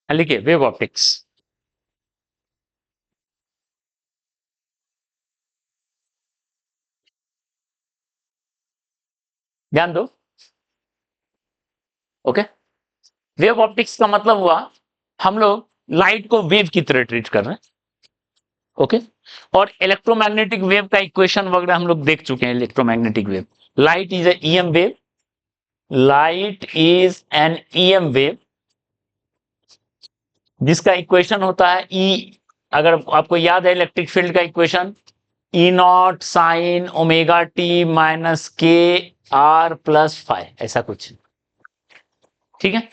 लिखिए wave optics. ध्यान दो। ओके, वेव ऑप्टिक्स का मतलब हुआ हम लोग लाइट को वेव की तरह ट्रीट कर रहे हैं। ओके, और इलेक्ट्रोमैग्नेटिक वेव का इक्वेशन वगैरह हम लोग देख चुके हैं। Electromagnetic wave, light is a EM wave, light is an EM wave जिसका इक्वेशन होता है ई, अगर आपको याद है इलेक्ट्रिक फील्ड का equation, E not sine omega T minus के आर प्लस फाइव, ऐसा कुछ। ठीक है,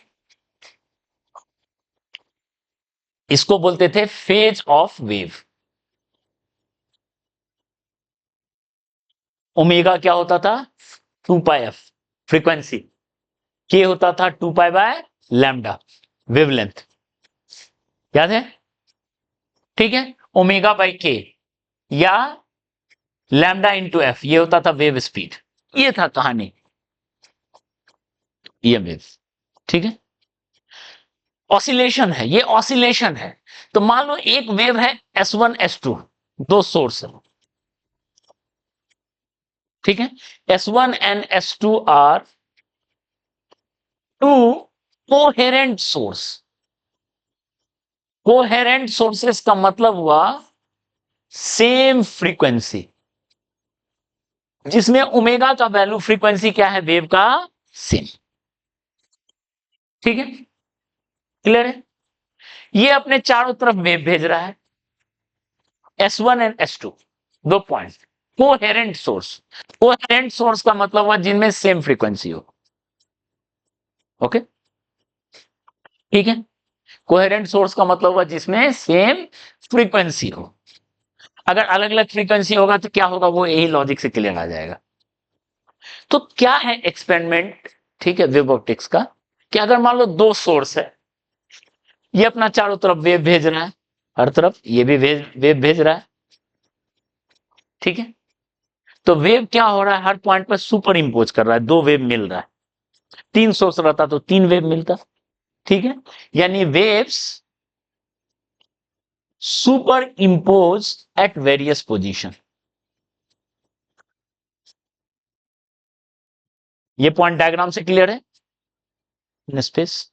इसको बोलते थे फेज ऑफ वेव। ओमेगा क्या होता था? 2 पाई एफ फ्रीक्वेंसी, के होता था 2 पाई बाय लैम्डा वेवलेंथ, याद है? ठीक है, ओमेगा बाई के या लैम्डा इंटू एफ, ये होता था वेव स्पीड। ये था कहानी, ये वेव। ठीक है, ऑसिलेशन है, ये ऑसिलेशन है। तो मान लो एक वेव है S1 S2, दो सोर्स है। ठीक है, S1 and S2 are two coherent source. Coherent sources का मतलब हुआ सेम फ्रीक्वेंसी, जिसमें ओमेगा का वैल्यू, फ्रीक्वेंसी क्या है वेव का? सेम। ठीक है, क्लियर है? ये अपने चारों तरफ वेव भेज रहा है, S1 एंड S2, दो point. Coherent source, coherent source का मतलब हुआ जिनमें सेम फ्रीक्वेंसी हो। ओके, ठीक है, कोहेरेंट सोर्स का मतलब हुआ जिसमें सेम फ्रीक्वेंसी हो। अगर अलग अलग फ्रीक्वेंसी होगा तो क्या होगा, वो यही लॉजिक से क्लियर आ जाएगा। तो क्या है एक्सपेरिमेंट, ठीक है, वेव ऑप्टिक्स का, कि अगर मान लो दो सोर्स है, ये अपना चारों तरफ वेव भेज रहा है, हर तरफ ये भी वेव भेज रहा है। ठीक है, तो वेव क्या हो रहा है, हर पॉइंट पर सुपर इंपोज कर रहा है, दो वेव मिल रहा है। तीन सोर्स रहता तो तीन वेव मिलता। ठीक है, यानी waves super impose at various position. ये पॉइंट डायग्राम से क्लियर है इन स्पेस?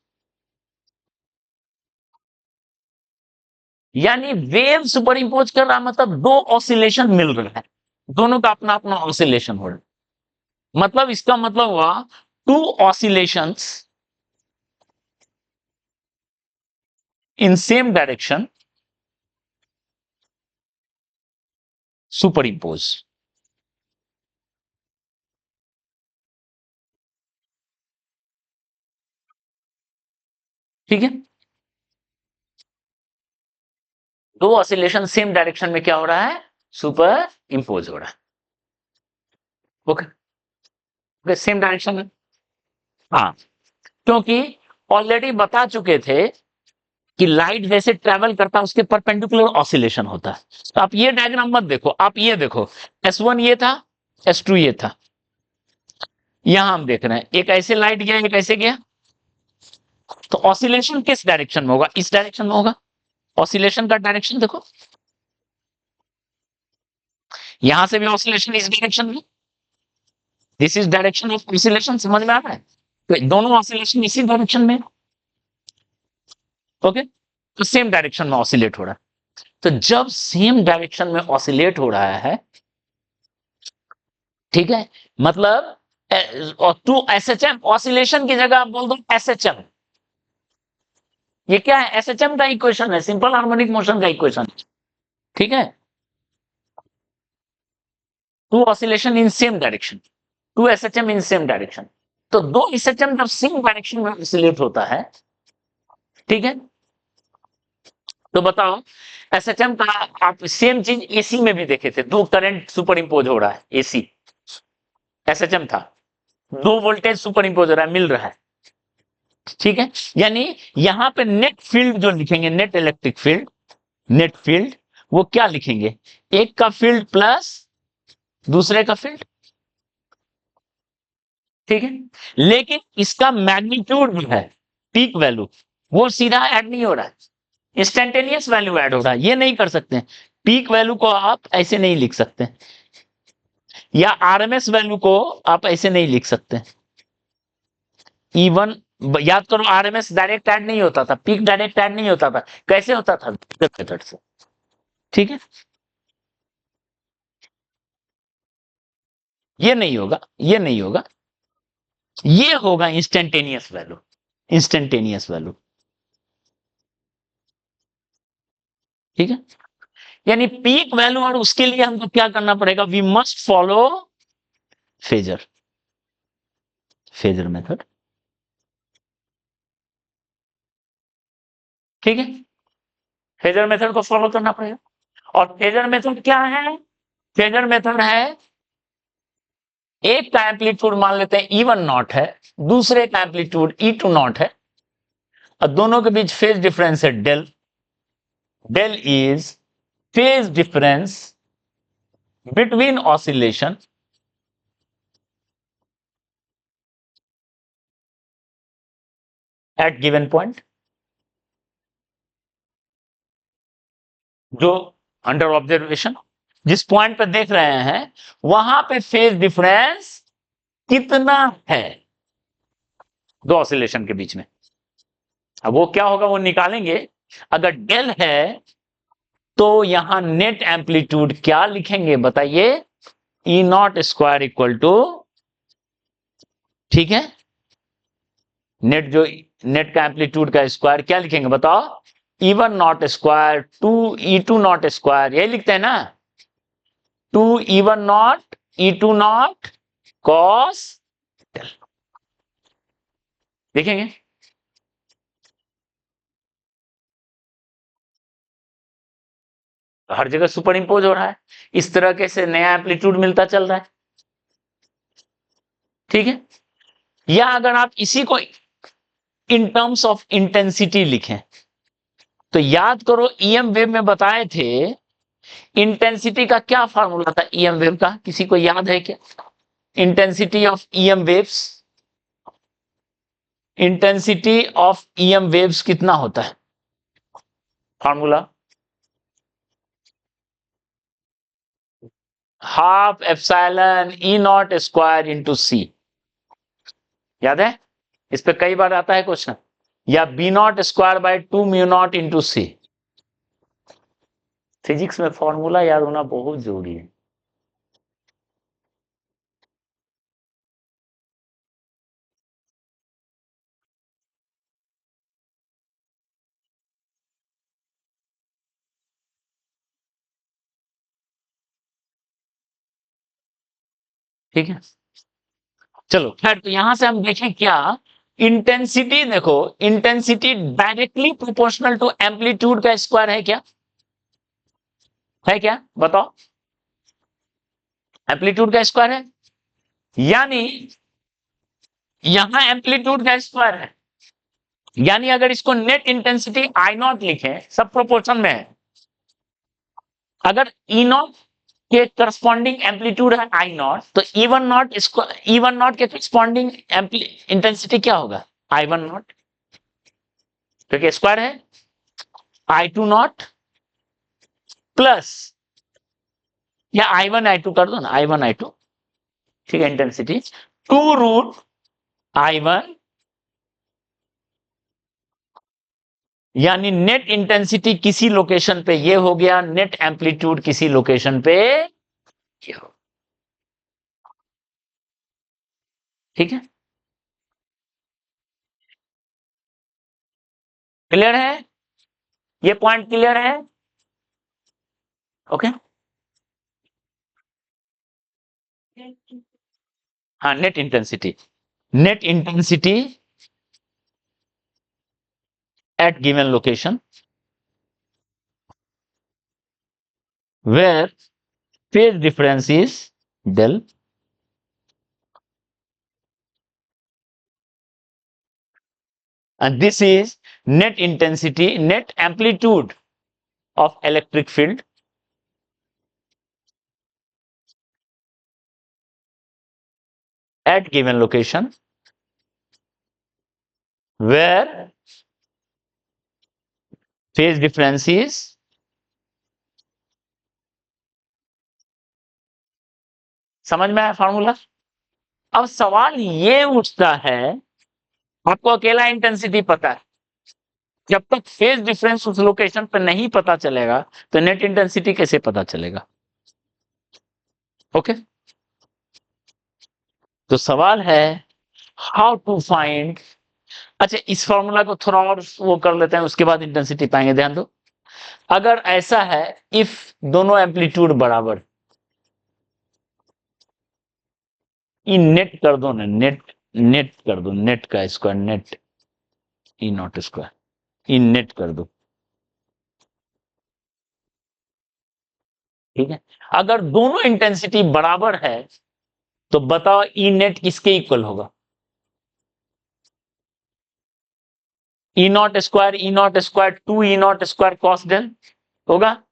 यानी वेव सुपर इंपोज कर रहा है, मतलब दो ऑसिलेशन मिल रहा है, दोनों का अपना अपना ऑसिलेशन हो रहा है। मतलब इसका मतलब हुआ two oscillations in same direction superimpose. ठीक है, दो ऑसिलेशन सेम डायरेक्शन में क्या हो रहा है, सुपर इंपोज हो रहा है। ओके, ओके, सेम डायरेक्शन में। हाँ, क्योंकि ऑलरेडी बता चुके थे कि लाइट जैसे ट्रेवल करता है उसके परपेंडिकुलर ऑसिलेशन होता है। तो आप ये डायग्राम मत देखो, आप ये देखो, S1 ये था, S2 ये था। यहां हम देख रहे हैं एक ऐसे लाइट गया, एक ऐसे गया, तो ऑसिलेशन किस डायरेक्शन में होगा? इस डायरेक्शन में होगा। ऑसिलेशन का डायरेक्शन देखो, यहां से भी ऑसिलेशन इस डायरेक्शन में, this is direction of oscillation. समझ में आ रहा है? तो दोनों ऑसिलेशन इसी डायरेक्शन में। ओके, तो सेम डायरेक्शन में ऑसिलेट हो रहा है। तो जब सेम डायरेक्शन में ऑसिलेट हो रहा है, ठीक है, मतलब टू SHM, ऑसिलेशन की जगह आप बोल दो SHM। ये क्या है? SHM का इक्वेशन है, सिंपल हार्मोनिक मोशन का इक्वेशन। ठीक है, two oscillation in same direction, two SHM in same direction. तो दो SHM जब सेम डायरेक्शन में ऑसिलेट होता है, ठीक है, तो बताओ SHM का, आप सेम चीज AC में भी देखे थे, दो करंट सुपर इंपोज हो रहा है, AC SHM था, दो वोल्टेज सुपर इंपोज हो रहा है, मिल रहा है। ठीक है, यानी यहां पे नेट फील्ड जो लिखेंगे, net electric field, net field, वो क्या लिखेंगे? एक का फील्ड प्लस दूसरे का फील्ड। ठीक है, लेकिन इसका मैग्नीट्यूड जो है, पीक वैल्यू, वो सीधा ऐड नहीं हो रहा है, इंस्टेंटेनियस वैल्यू ऐड हो रहा है, ये नहीं कर सकते। पीक वैल्यू को आप ऐसे नहीं लिख सकते, या आरएमएस वैल्यू को आप ऐसे नहीं लिख सकते। इवन याद करो, आरएमएस डायरेक्ट ऐड नहीं होता था, पीक डायरेक्ट ऐड नहीं होता था, कैसे होता था? मेथड से। ठीक है, ये नहीं होगा, ये नहीं होगा, ये होगा इंस्टेंटेनियस वैल्यू, इंस्टेंटेनियस वैल्यू। ठीक है, यानी पीक वैल्यू, और उसके लिए हमको क्या करना पड़ेगा? We must follow phasor, phasor method. ठीक है, फेजर मेथड को फॉलो करना पड़ेगा। और फेजर मेथड क्या है? फेजर मेथड है, एक का एम्पलीट्यूड मान लेते हैं E1 नॉट है, दूसरे का एम्पलीट्यूड E2 नॉट है, और दोनों के बीच फेज डिफरेंस है del. Del is phase difference between oscillation at given point, जो अंडर ऑब्जर्वेशन, जिस पॉइंट पे देख रहे हैं वहां पे फेज डिफरेंस कितना है दो ऑसिलेशन के बीच में। अब वो क्या होगा वो निकालेंगे। अगर डेल है तो यहां नेट एम्पलीट्यूड क्या लिखेंगे बताइए? ई नॉट स्क्वायर इक्वल टू, ठीक है, नेट जो नेट का एम्पलीट्यूड का स्क्वायर क्या लिखेंगे बताओ? E1 not square two E2 not square, यही लिखते हैं ना, two E1 not E2 not cos del, देखेंगे। हर जगह सुपर इंपोज हो रहा है, इस तरह के से नया एम्पलीट्यूड मिलता चल रहा है। ठीक है, या अगर आप इसी को इन टर्म्स ऑफ इंटेंसिटी लिखें, तो याद करो ईएम वेव में बताए थे इंटेंसिटी का क्या फार्मूला था ईएम वेव का, किसी को याद है क्या? Intensity of EM waves, intensity of EM waves कितना होता है formula? Half epsilon E not square into C, याद है? इस पे कई बार आता है क्वेश्चन। या B not square by two mu not into C. Physics में फॉर्मूला याद होना बहुत जरूरी है। ठीक है, चलो खैर, तो यहां से हम देखें क्या, इंटेंसिटी देखो, intensity directly proportional to amplitude का स्क्वायर है क्या बताओ? एम्पलीट्यूड का स्क्वायर है, यानी यहां एम्पलीट्यूड का स्क्वायर है, यानी अगर इसको नेट इंटेंसिटी आई नॉट लिखें, सब प्रोपोर्शन में है, अगर ई नॉट के करस्पॉन्डिंग एम्पलीट्यूड है आई नॉट, तो ई वन नॉट के करस्पॉन्डिंग इंटेंसिटी क्या होगा? आई वन नॉट, क्योंकि स्क्वायर है, आई टू नॉट प्लस, या आई वन आई टू कर दो ना, आई वन आई टू, ठीक है, intensity two root I one, यानी नेट इंटेंसिटी किसी लोकेशन पे ये हो गया, नेट एम्पलीट्यूड किसी लोकेशन पे ये हो। ठीक है, क्लियर है? ये पॉइंट क्लियर है? ओके, हाँ, net intensity, net intensity at given location where phase difference is del, and this is net intensity, net amplitude of electric field at given location where phase difference is समझ में आया formula. अब सवाल ये उठता है, आपको अकेला इंटेंसिटी पता है, जब तक फेज डिफरेंस उस लोकेशन पर नहीं पता चलेगा तो नेट इंटेंसिटी कैसे पता चलेगा। ओके, तो सवाल है हाउ टू फाइंड। अच्छा, इस फॉर्मूला को थोड़ा और वो कर लेते हैं, उसके बाद इंटेंसिटी पाएंगे। ध्यान दो, अगर ऐसा है, इफ दोनों एम्पलीट्यूड बराबर, ई नेट कर दो ना, नेट नेट कर दो, नेट का square, net E not square, E net कर दो। ठीक है, अगर दोनों इंटेंसिटी बराबर है तो बताओ ई नेट किसके इक्वल होगा। E not square two E not square cos del होगा,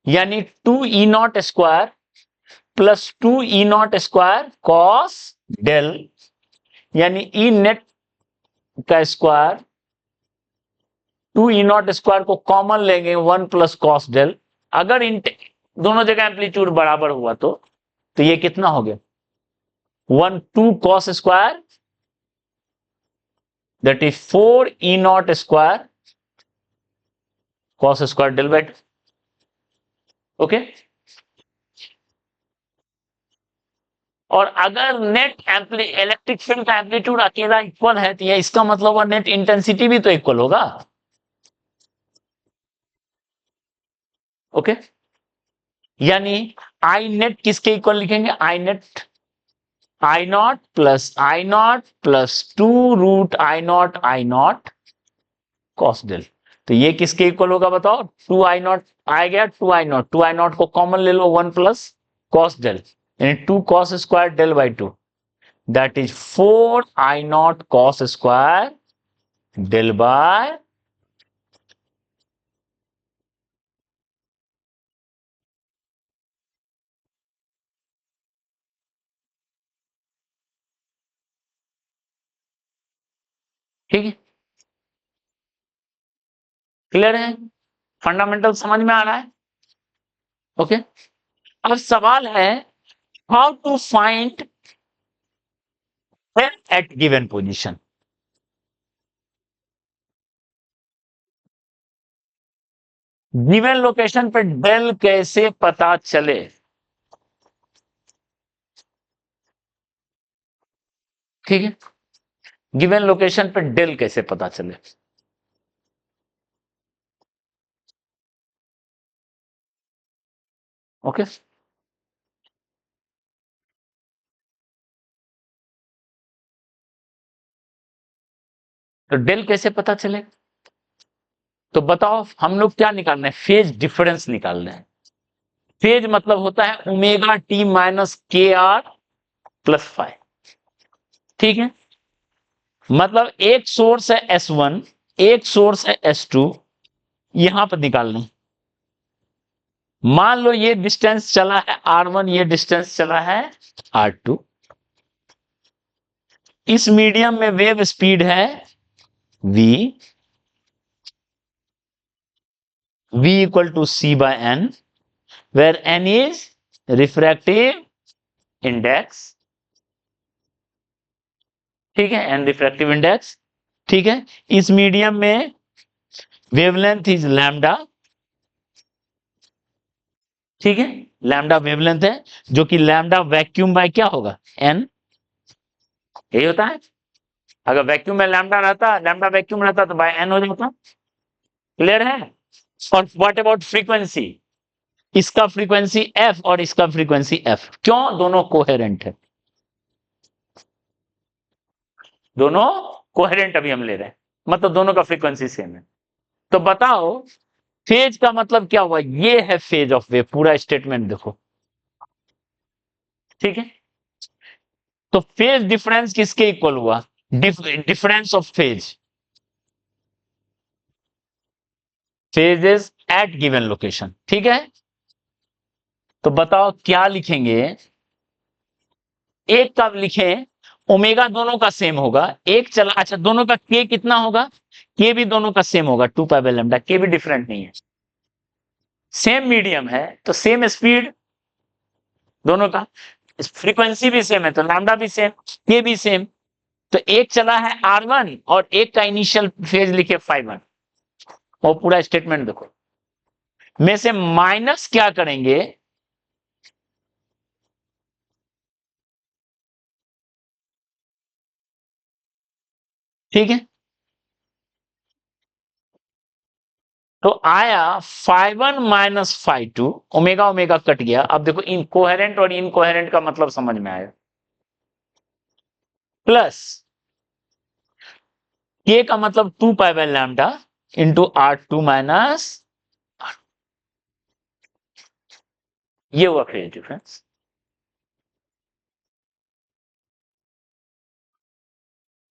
यानी two E not square plus two E not square cos del, यानी ई नेट का square, two E not square को कॉमन लेंगे, one plus cos del. अगर इन दोनों जगह एम्पलीट्यूड बराबर हुआ तो ये कितना हो गया, one two cos square, that is four E not square cos square del by two. Okay, और अगर नेट इलेक्ट्रिक फील्ड का एम्पलीट्यूड अकेला इक्वल है तो इसका मतलब नेट इंटेंसिटी भी तो इक्वल होगा। ओके, यानी आई नेट किसके इक्वल लिखेंगे, I naught plus two root I not cos del. तो ये किसके इक्वल होगा बताओ, टू आई नॉट आ गया, टू आई नॉट को कॉमन ले लो, वन प्लस कॉस डेल, यानी two cos square del by two, that is four I not cos square del by. ठीक है, क्लियर है, फंडामेंटल समझ में आ रहा है। ओके, अब सवाल है how to find at given position. Given location पे डेल कैसे पता चले। ठीक है, गिवन लोकेशन पे डेल कैसे पता चले। ओके, तो डेल कैसे पता चले, तो बताओ हम लोग क्या निकालना है, फेज डिफरेंस निकालना है। फेज मतलब होता है ओमेगा टी माइनस के आर प्लस फाइव। ठीक है, मतलब एक सोर्स है S1, एक सोर्स है S2, यहां पर निकालना है। मान लो ये डिस्टेंस चला है R1, ये डिस्टेंस चला है R2। इस मीडियम में वेव स्पीड है v, v equal to c by n, where n is refractive index. ठीक है, n रिफ्रैक्टिव इंडेक्स। ठीक है, इस मीडियम में वेवलेंथ इज लैम्डा। ठीक है, लैम्डा वेवलेंथ है, जो कि लैम्डा वैक्यूम बाय क्या होगा, n। यही होता है, अगर वैक्यूम में लैम्डा वैक्यूम रहता तो बाय n हो जाता। क्लियर है। और व्हाट अबाउट फ्रीक्वेंसी, इसका फ्रीक्वेंसी f और इसका फ्रीक्वेंसी f, क्यों, दोनों कोहेरेंट है, दोनों कोहेरेंट अभी हम ले रहे हैं, मतलब दोनों का फ्रीक्वेंसी सेम है। तो बताओ फेज का मतलब क्या हुआ, ये है फेज ऑफ वेव, पूरा स्टेटमेंट देखो। ठीक है, तो फेज डिफरेंस किसके इक्वल हुआ, difference of phases at given location. ठीक है, तो बताओ क्या लिखेंगे, एक कब लिखें, ओमेगा दोनों का सेम होगा, एक चला, अच्छा दोनों का के कितना होगा, के भी दोनों का सेम होगा 2 पाई बाय लैम्डा, के भी डिफरेंट नहीं है, सेम मीडियम है तो सेम स्पीड दोनों का, फ्रीक्वेंसी भी सेम है तो लैम्डा भी सेम, के भी सेम, तो एक चला है R1 और एक का इनिशियल फेज लिखे φ1, और पूरा स्टेटमेंट देखो, में से माइनस क्या करेंगे, ठीक है, तो आया φ1 माइनस φ2, ओमेगा ओमेगा कट गया, अब देखो इन कोहेरेंट और इनकोहेरेंट का मतलब समझ में आया, प्लस के का मतलब 2 pi by lambda into R2 minus, ये हुआ फेज डिफरेंस,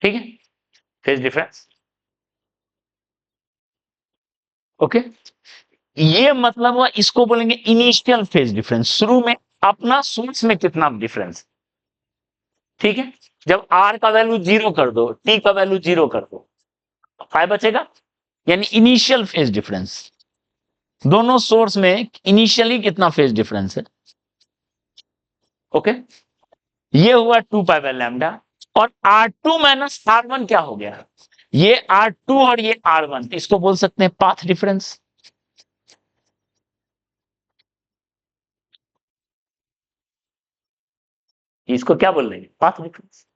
ठीक है, फेज डिफरेंस, ओके, ये मतलब हुआ, इसको बोलेंगे इनिशियल फेज डिफरेंस, शुरू में अपना सोर्स में कितना डिफरेंस, ठीक है, जब R का वैल्यू 0 कर दो, T का वैल्यू 0 कर दो, फाइव बचेगा, यानी इनिशियल फेज डिफरेंस, दोनों सोर्स में इनिशियली कितना फेज डिफरेंस है, ओके, ये हुआ 2 पाई बाय लैम्डा, और R2 माइनस R1 क्या हो गया, ये R2 और ये R1, इसको बोल सकते हैं पाथ डिफरेंस, इसको क्या बोल रहे हैं, पाथ डिफरेंस,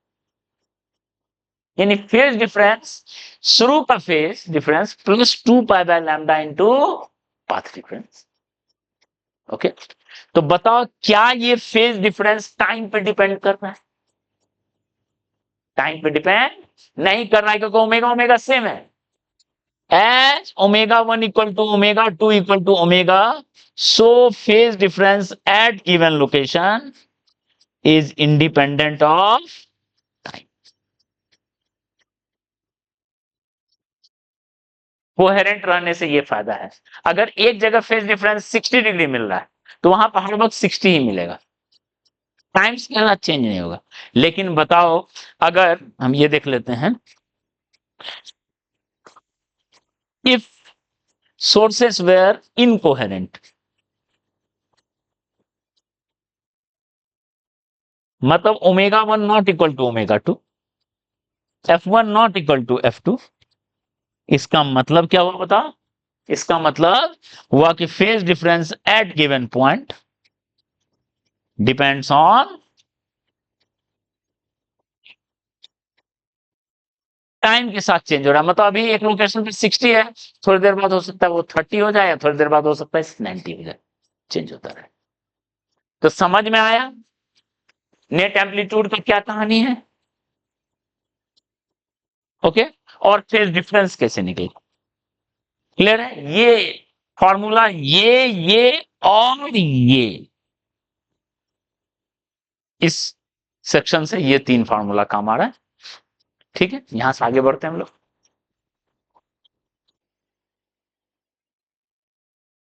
यानी फेज डिफरेंस, शुरू का phase difference plus 2 pi by lambda into path difference, okay, तो बताओ क्या ये फेज डिफरेंस टाइम पे डिपेंड कर रहा है, टाइम पे डिपेंड नहीं कर रहा है, क्योंकि ओमेगा ओमेगा सेम है, as omega 1 equal to omega 2 equal to omega, so phase difference at given location is independent of time, coherent रहने से ये फायदा है, अगर एक जगह फेज डिफरेंस 60 डिग्री मिल रहा है तो वहां पर हर वक्त 60 ही मिलेगा, टाइम स्केल चेंज नहीं होगा, लेकिन बताओ अगर हम ये देख लेते हैं, इफ सोर्सेस वेयर इनकोहेरेंट, मतलब omega 1 not equal to omega 2, F1 not equal to F2, इसका मतलब क्या हुआ बताओ, इसका मतलब हुआ कि phase difference at given point depends on time के साथ चेंज हो रहा है, मतलब अभी एक लोकेशन पे 60 है, थोड़ी देर बाद हो सकता है वो 30 हो जाए, या थोड़ी देर बाद हो सकता है 90 हो जाए, चेंज होता रहे, तो समझ में आया नेट एम्पलीट्यूड का क्या कहानी है, ओके, और फेज डिफरेंस कैसे निकले, क्लियर है, ये फॉर्मूला, ये और ये, इस सेक्शन से ये 3 फार्मूला काम आ रहा है, ठीक है, यहां से आगे बढ़ते हैं हम लोग।